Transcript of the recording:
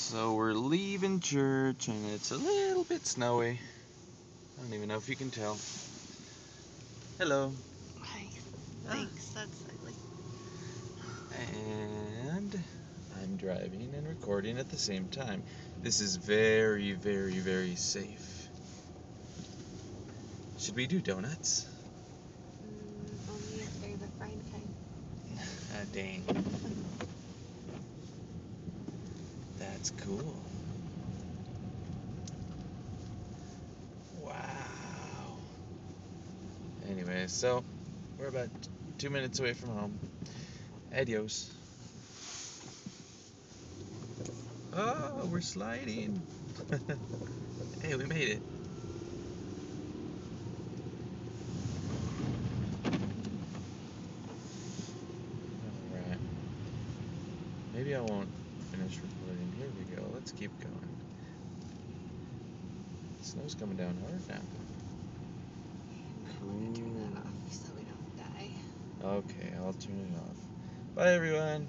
So we're leaving church and it's a little bit snowy. I don't even know if you can tell. Hello. Hi. Thanks, that's silly. And I'm driving and recording at the same time. This is very, very, very safe. Should we do donuts? Only if they're the fried kind. Dang. That's cool. Wow. Anyway, so we're about 2 minutes away from home. Adios. Oh, we're sliding. Hey, we made it. Alright. Maybe I won't finish recording. Here we go. Let's keep going. The snow's coming down hard now. I want to turn that off so we don't die. Okay, I'll turn it off. Bye, everyone.